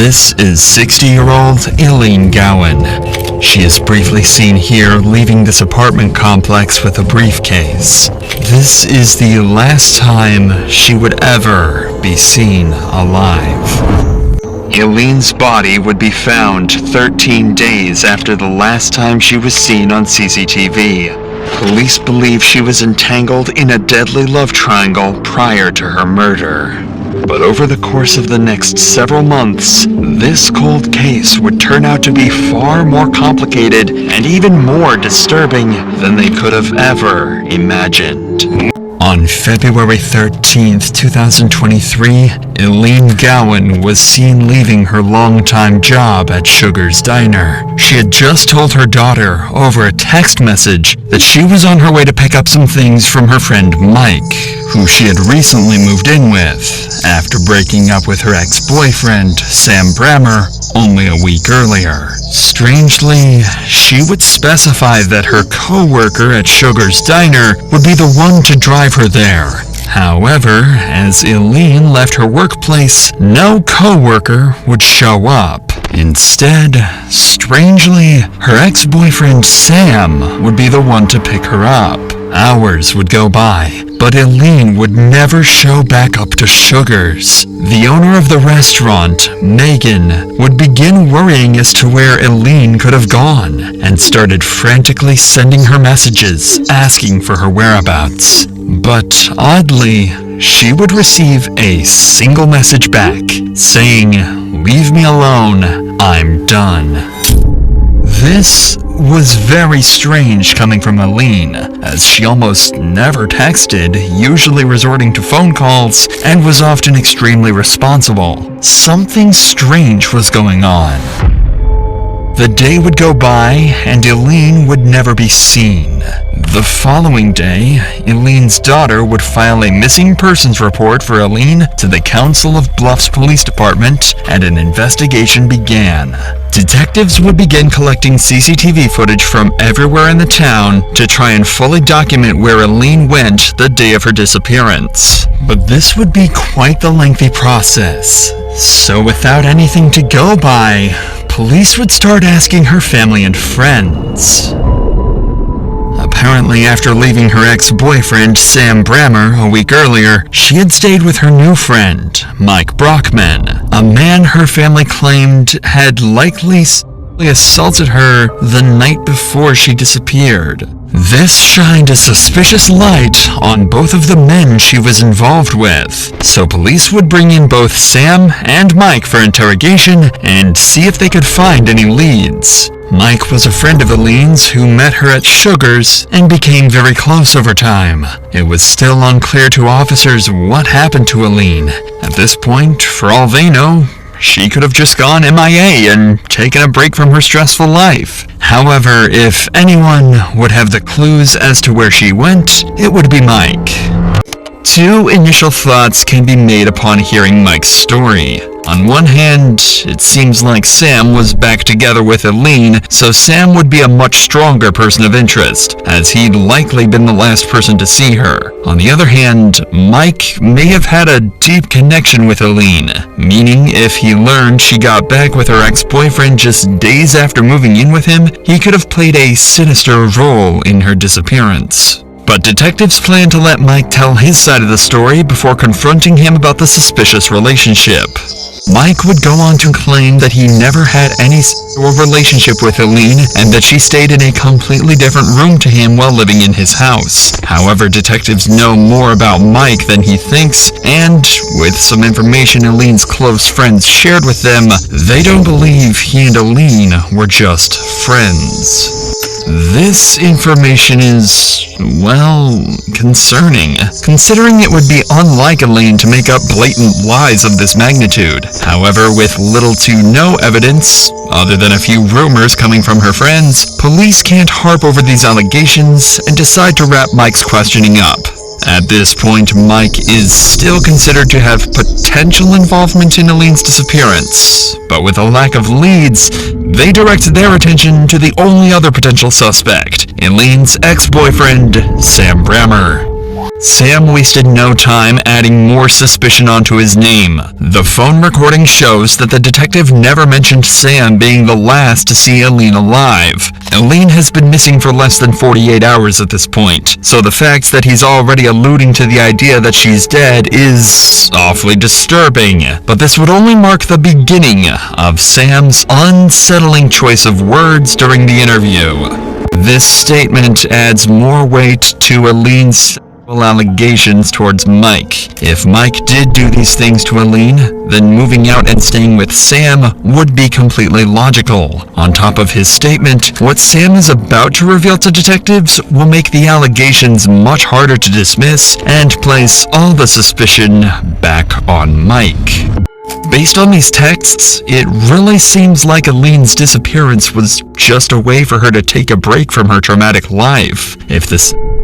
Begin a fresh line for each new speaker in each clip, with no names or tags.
This is 60-year-old Eileen Gowan. She is briefly seen here leaving this apartment complex with a briefcase. This is the last time she would ever be seen alive. Eileen's body would be found 13 days after the last time she was seen on CCTV. Police believe she was entangled in a deadly love triangle prior to her murder. But over the course of the next several months, this cold case would turn out to be far more complicated and even more disturbing than they could have ever imagined. On February 13th, 2023, Eileen Gowan was seen leaving her longtime job at Sugar's Diner. She had just told her daughter over a text message that she was on her way to pick up some things from her friend Mike, who she had recently moved in with, after breaking up with her ex-boyfriend, Sam Brammer, only a week earlier. Strangely, she would specify that her co-worker at Sugar's Diner would be the one to drive her there. However, as Eileen left her workplace, no co-worker would show up. Instead, strangely, her ex-boyfriend Sam would be the one to pick her up. Hours would go by, but Eileen would never show back up to Sugar's. The owner of the restaurant, Megan, would begin worrying as to where Eileen could have gone, and started frantically sending her messages asking for her whereabouts. But oddly, she would receive a single message back, saying, "Leave me alone, I'm done." This was very strange coming from Eileen, as she almost never texted, usually resorting to phone calls, and was often extremely responsible. Something strange was going on. The day would go by, and Eileen would never be seen. The following day, Eileen's daughter would file a missing persons report for Eileen to the Council of Bluffs Police Department, and an investigation began. Detectives would begin collecting CCTV footage from everywhere in the town to try and fully document where Eileen went the day of her disappearance. But this would be quite the lengthy process. So without anything to go by, police would start asking her family and friends. Apparently, after leaving her ex-boyfriend, Sam Brammer, a week earlier, she had stayed with her new friend, Mike Brockman, a man her family claimed had likely assaulted her the night before she disappeared. This shined a suspicious light on both of the men she was involved with, so police would bring in both Sam and Mike for interrogation and see if they could find any leads. Mike was a friend of Eileen's who met her at Sugar's and became very close over time. It was still unclear to officers what happened to Eileen. At this point, for all they know, she could have just gone MIA and taken a break from her stressful life. However, if anyone would have the clues as to where she went, it would be Mike. Two initial thoughts can be made upon hearing Mike's story. On one hand, it seems like Sam was back together with Eileen, so Sam would be a much stronger person of interest, as he'd likely been the last person to see her. On the other hand, Mike may have had a deep connection with Eileen, meaning if he learned she got back with her ex-boyfriend just days after moving in with him, he could have played a sinister role in her disappearance. But detectives plan to let Mike tell his side of the story before confronting him about the suspicious relationship. Mike would go on to claim that he never had any sexual relationship with Eileen and that she stayed in a completely different room to him while living in his house. However, detectives know more about Mike than he thinks, and with some information Eileen's close friends shared with them, they don't believe he and Eileen were just friends. This information is, well, concerning, considering it would be unlike Eileen to make up blatant lies of this magnitude. However, with little to no evidence, other than a few rumors coming from her friends, police can't harp over these allegations and decide to wrap Mike's questioning up. At this point, Mike is still considered to have potential involvement in Eileen's disappearance, but with a lack of leads, they direct their attention to the only other potential suspect, Eileen's ex-boyfriend, Sam Brammer. Sam wasted no time adding more suspicion onto his name. The phone recording shows that the detective never mentioned Sam being the last to see Eileen alive. Eileen has been missing for less than 48 hours at this point, so the fact that he's already alluding to the idea that she's dead is awfully disturbing. But this would only mark the beginning of Sam's unsettling choice of words during the interview. This statement adds more weight to Eileen's allegations towards Mike. If Mike did do these things to Eileen, then moving out and staying with Sam would be completely logical. On top of his statement, what Sam is about to reveal to detectives will make the allegations much harder to dismiss and place all the suspicion back on Mike. Based on these texts, it really seems like Eileen's disappearance was just a way for her to take a break from her traumatic life. If the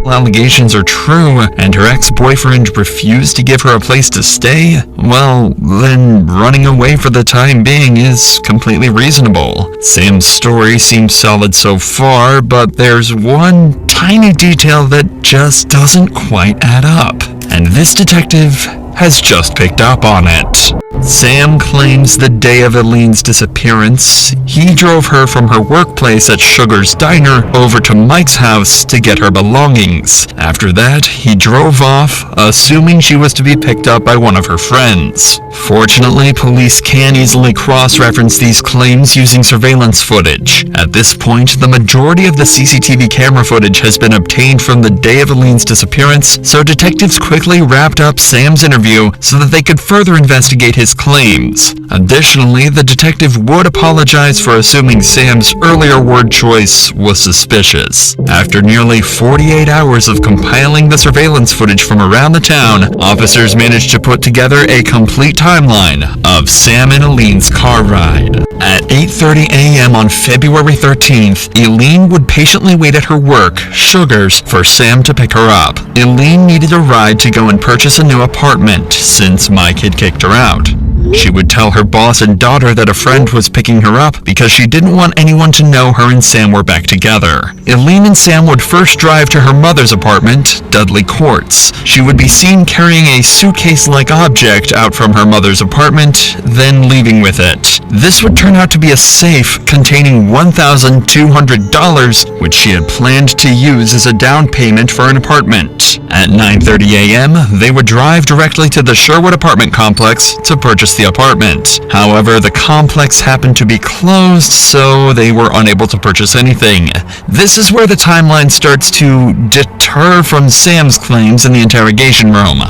allegations are true and her ex-boyfriend refused to give her a place to stay, well, then running away for the time being is completely reasonable. Sam's story seems solid so far, but there's one tiny detail that just doesn't quite add up. And this detective has just picked up on it. Sam claims the day of Eileen's disappearance, he drove her from her workplace at Sugar's Diner over to Mike's house to get her belongings. After that, he drove off, assuming she was to be picked up by one of her friends. Fortunately, police can easily cross-reference these claims using surveillance footage. At this point, the majority of the CCTV camera footage has been obtained from the day of Eileen's disappearance, so detectives quickly wrapped up Sam's interview so that they could further investigate his claims. Additionally, the detective would apologize for assuming Sam's earlier word choice was suspicious. After nearly 48 hours of compiling the surveillance footage from around the town, officers managed to put together a complete timeline of Sam and Eileen's car ride. At 8:30 a.m. on February 13th, Eileen would patiently wait at her work, Sugar's, for Sam to pick her up. Eileen needed a ride to go and purchase a new apartment since Mike had kicked her out. She would tell her boss and daughter that a friend was picking her up because she didn't want anyone to know her and Sam were back together. Eileen and Sam would first drive to her mother's apartment, Dudley Courts. She would be seen carrying a suitcase-like object out from her mother's apartment, then leaving with it. This would turn out to be a safe containing $1,200, which she had planned to use as a down payment for an apartment. At 9:30 a.m., they would drive directly to the Sherwood apartment complex to purchase the apartment. However, the complex happened to be closed, so they were unable to purchase anything. This is where the timeline starts to deter from Sam's claims in the interrogation room.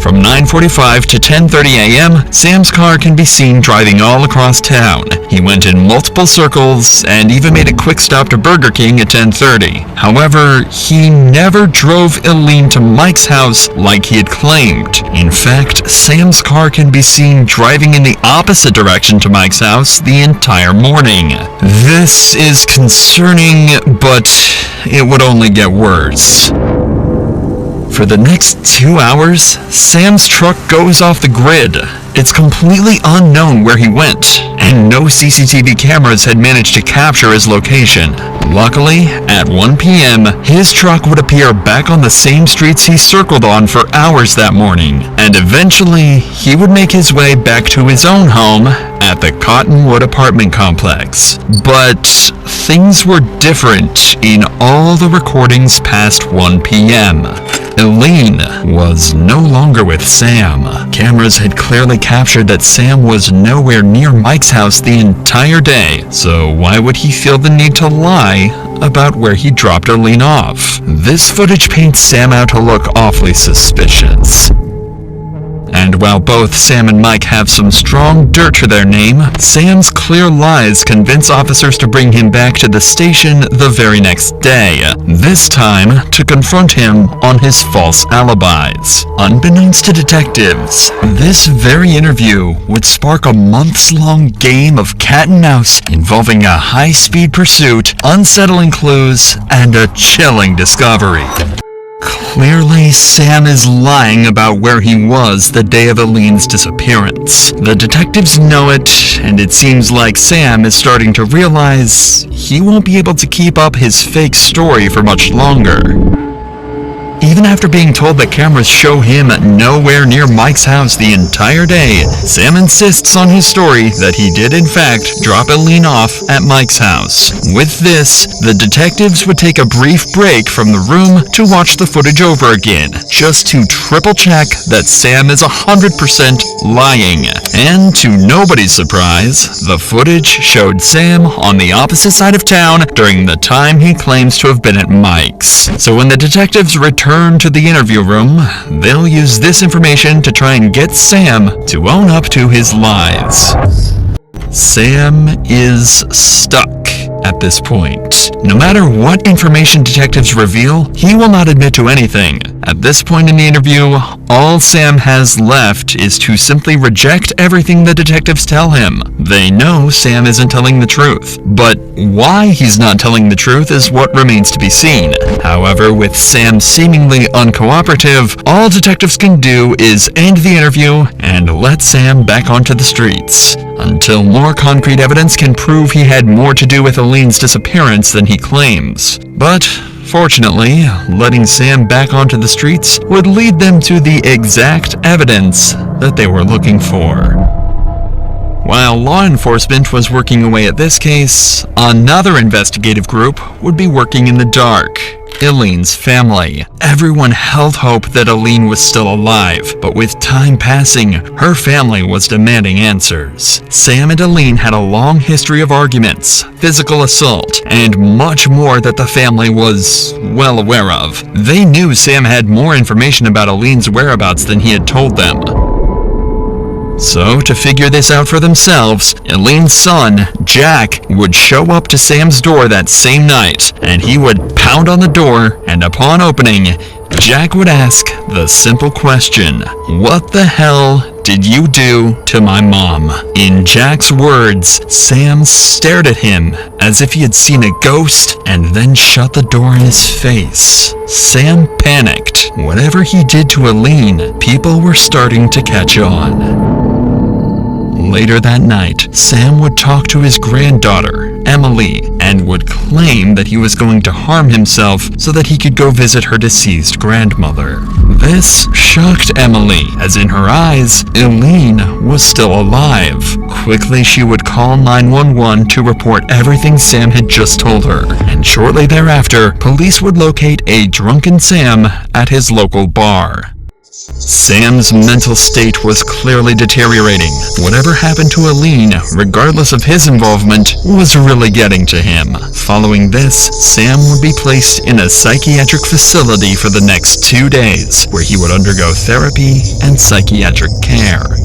From 9:45 to 10:30 a.m., Sam's car can be seen driving all across town. He went in multiple circles and even made a quick stop to Burger King at 10:30. However, he never drove Eileen to Mike's house like he had claimed. In fact, Sam's car can be seen driving in the opposite direction to Mike's house the entire morning. This is concerning, but it would only get worse. For the next 2 hours, Sam's truck goes off the grid. It's completely unknown where he went, and no CCTV cameras had managed to capture his location. Luckily, at 1 p.m., his truck would appear back on the same streets he circled on for hours that morning, and eventually, he would make his way back to his own home at the Cottonwood apartment complex. But things were different in all the recordings past 1 p.m. Eileen was no longer with Sam. Cameras had clearly captured that Sam was nowhere near Mike's house the entire day, so why would he feel the need to lie about where he dropped Eileen off? This footage paints Sam out to look awfully suspicious. And while both Sam and Mike have some strong dirt to their name, Sam's clear lies convince officers to bring him back to the station the very next day, this time to confront him on his false alibis. Unbeknownst to detectives, this very interview would spark a months-long game of cat and mouse involving a high-speed pursuit, unsettling clues, and a chilling discovery. Clearly, Sam is lying about where he was the day of Eileen's disappearance. The detectives know it, and it seems like Sam is starting to realize he won't be able to keep up his fake story for much longer. Even after being told that cameras show him nowhere near Mike's house the entire day, Sam insists on his story that he did in fact drop Eileen off at Mike's house. With this, the detectives would take a brief break from the room to watch the footage over again, just to triple check that Sam is 100% lying. And to nobody's surprise, the footage showed Sam on the opposite side of town during the time he claims to have been at Mike's. So when the detectives return to the interview room, they'll use this information to try and get Sam to own up to his lies. Sam is stuck at this point. No matter what information detectives reveal, he will not admit to anything. At this point in the interview, all Sam has left is to simply reject everything the detectives tell him. They know Sam isn't telling the truth, but why he's not telling the truth is what remains to be seen. However, with Sam seemingly uncooperative, all detectives can do is end the interview and let Sam back onto the streets, until more concrete evidence can prove he had more to do with Eileen's disappearance than he claims. But fortunately, letting Sam back onto the streets would lead them to the exact evidence that they were looking for. While law enforcement was working away at this case, another investigative group would be working in the dark. Eileen's family. Everyone held hope that Eileen was still alive, but with time passing, her family was demanding answers. Sam and Eileen had a long history of arguments, physical assault, and much more that the family was well aware of. They knew Sam had more information about Eileen's whereabouts than he had told them. So, to figure this out for themselves, Eileen's son, Jack, would show up to Sam's door that same night, and he would pound on the door, and upon opening, Jack would ask the simple question, "What the hell did you do to my mom?" In Jack's words, Sam stared at him as if he had seen a ghost and then shut the door in his face. Sam panicked. Whatever he did to Eileen, people were starting to catch on. Later that night, Sam would talk to his granddaughter, Emily, and would claim that he was going to harm himself so that he could go visit her deceased grandmother. This shocked Emily, as in her eyes, Eileen was still alive. Quickly, she would call 911 to report everything Sam had just told her, and shortly thereafter, police would locate a drunken Sam at his local bar. Sam's mental state was clearly deteriorating. Whatever happened to Eileen, regardless of his involvement, was really getting to him. Following this, Sam would be placed in a psychiatric facility for the next 2 days, where he would undergo therapy and psychiatric care.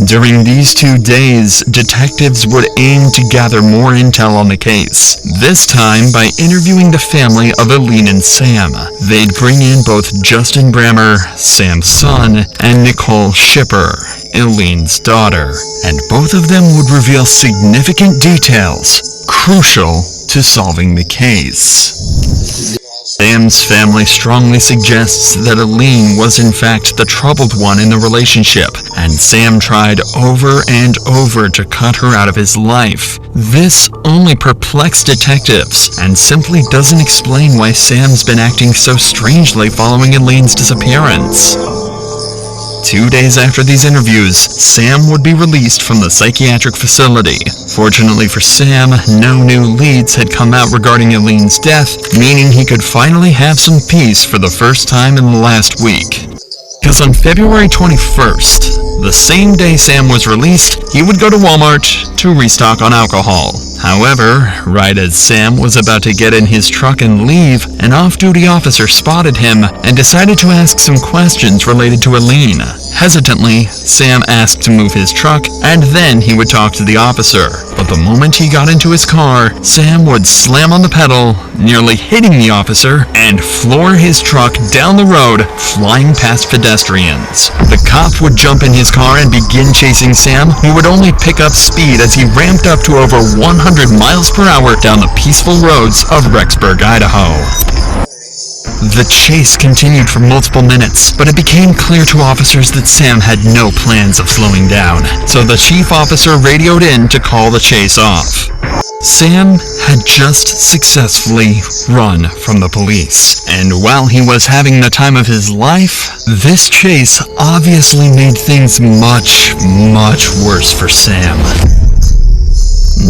During these 2 days, detectives would aim to gather more intel on the case, this time by interviewing the family of Eileen and Sam. They'd bring in both Justin Brammer, Sam's son, and Nicole Shipper, Eileen's daughter, and both of them would reveal significant details, crucial to solving the case. Sam's family strongly suggests that Eileen was in fact the troubled one in the relationship, and Sam tried over and over to cut her out of his life. This only perplexed detectives, and simply doesn't explain why Sam's been acting so strangely following Eileen's disappearance. 2 days after these interviews, Sam would be released from the psychiatric facility. Fortunately for Sam, no new leads had come out regarding Eileen's death, meaning he could finally have some peace for the first time in the last week. Because on February 21st, the same day Sam was released, he would go to Walmart to restock on alcohol. However, right as Sam was about to get in his truck and leave, an off-duty officer spotted him and decided to ask some questions related to Eileen. Hesitantly, Sam asked to move his truck, and then he would talk to the officer. But the moment he got into his car, Sam would slam on the pedal, nearly hitting the officer, and floor his truck down the road, flying past pedestrians. The cop would jump in his car and begin chasing Sam, who would only pick up speed as he ramped up to over 100 miles per hour down the peaceful roads of Rexburg, Idaho. The chase continued for multiple minutes, but it became clear to officers that Sam had no plans of slowing down, so the chief officer radioed in to call the chase off. Sam had just successfully run from the police, and while he was having the time of his life, this chase obviously made things much, much worse for Sam.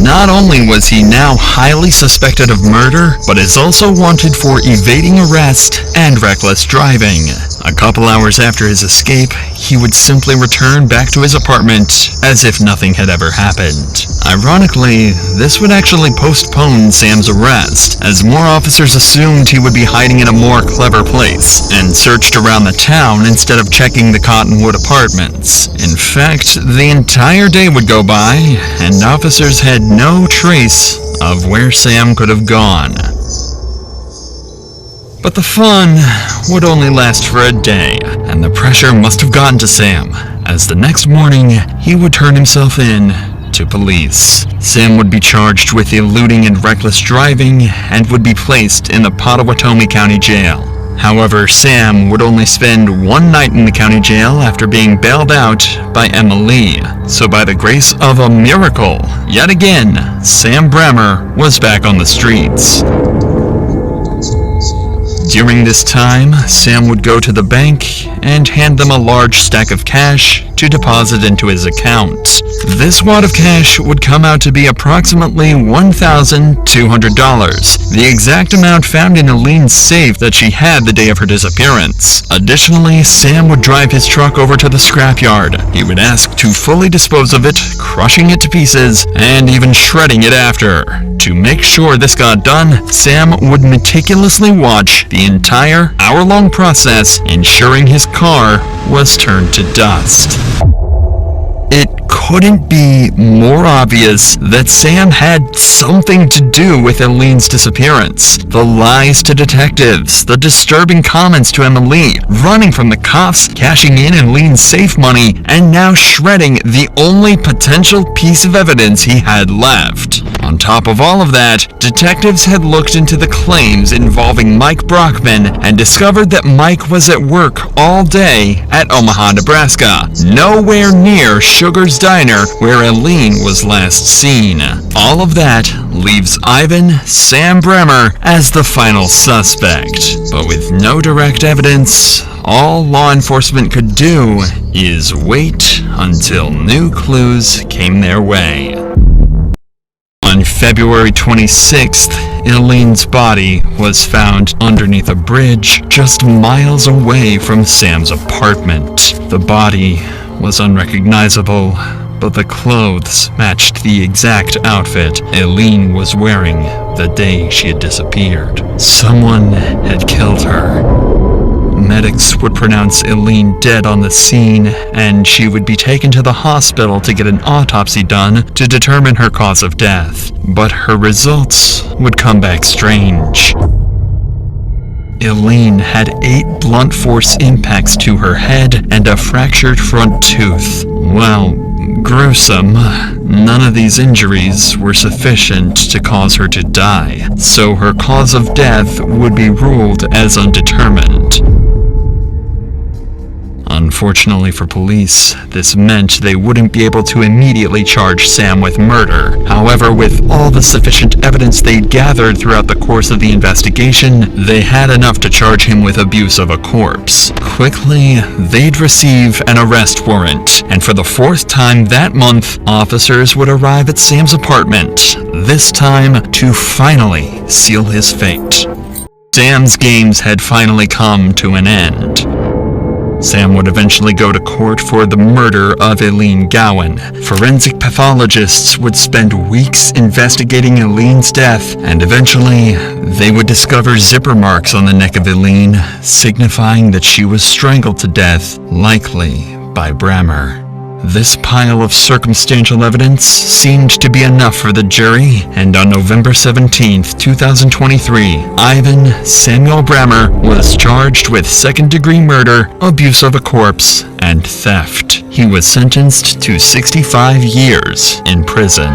Not only was he now highly suspected of murder, but is also wanted for evading arrest and reckless driving. A couple hours after his escape, he would simply return back to his apartment as if nothing had ever happened. Ironically, this would actually postpone Sam's arrest, as more officers assumed he would be hiding in a more clever place, and searched around the town instead of checking the Cottonwood apartments. In fact, the entire day would go by, and officers had no trace of where Sam could have gone. But the fun would only last for a day, and the pressure must have gotten to Sam, as the next morning he would turn himself in to police. Sam would be charged with eluding and reckless driving and would be placed in the Pottawatomie County Jail. However, Sam would only spend one night in the county jail after being bailed out by Emily. So by the grace of a miracle, yet again, Sam Bremer was back on the streets. During this time, Sam would go to the bank and hand them a large stack of cash to deposit into his account. This wad of cash would come out to be approximately $1,200, the exact amount found in Eileen's safe that she had the day of her disappearance. Additionally, Sam would drive his truck over to the scrapyard. He would ask to fully dispose of it, crushing it to pieces, and even shredding it after. To make sure this got done, Sam would meticulously watch the entire hour-long process, ensuring his car was turned to dust. It couldn't be more obvious that Sam had something to do with Eileen's disappearance. The lies to detectives, the disturbing comments to Emily, running from the cops, cashing in Eileen's safe money, and now shredding the only potential piece of evidence he had left. On top of all of that, detectives had looked into the claims involving Mike Brockman and discovered that Mike was at work all day at Omaha, Nebraska, nowhere near Sugar's Diner where Eileen was last seen. All of that leaves Ivan Sam Bremer as the final suspect. But with no direct evidence, all law enforcement could do is wait until new clues came their way. On February 26th, Eileen's body was found underneath a bridge just miles away from Sam's apartment. The body was unrecognizable, but the clothes matched the exact outfit Eileen was wearing the day she had disappeared. Someone had killed her. Medics would pronounce Eileen dead on the scene, and she would be taken to the hospital to get an autopsy done to determine her cause of death. But her results would come back strange. Eileen had 8 blunt force impacts to her head and a fractured front tooth. Well, gruesome. None of these injuries were sufficient to cause her to die, so her cause of death would be ruled as undetermined. Unfortunately for police, this meant they wouldn't be able to immediately charge Sam with murder. However, with all the sufficient evidence they'd gathered throughout the course of the investigation, they had enough to charge him with abuse of a corpse. Quickly, they'd receive an arrest warrant, and for the 4th time that month, officers would arrive at Sam's apartment, this time to finally seal his fate. Sam's games had finally come to an end. Sam would eventually go to court for the murder of Eileen Gowan. Forensic pathologists would spend weeks investigating Eileen's death, and eventually, they would discover zipper marks on the neck of Eileen, signifying that she was strangled to death, likely by Bremer. This pile of circumstantial evidence seemed to be enough for the jury, and on November 17, 2023, Ivan Samuel Bremer was charged with second-degree murder, abuse of a corpse, and theft. He was sentenced to 65 years in prison.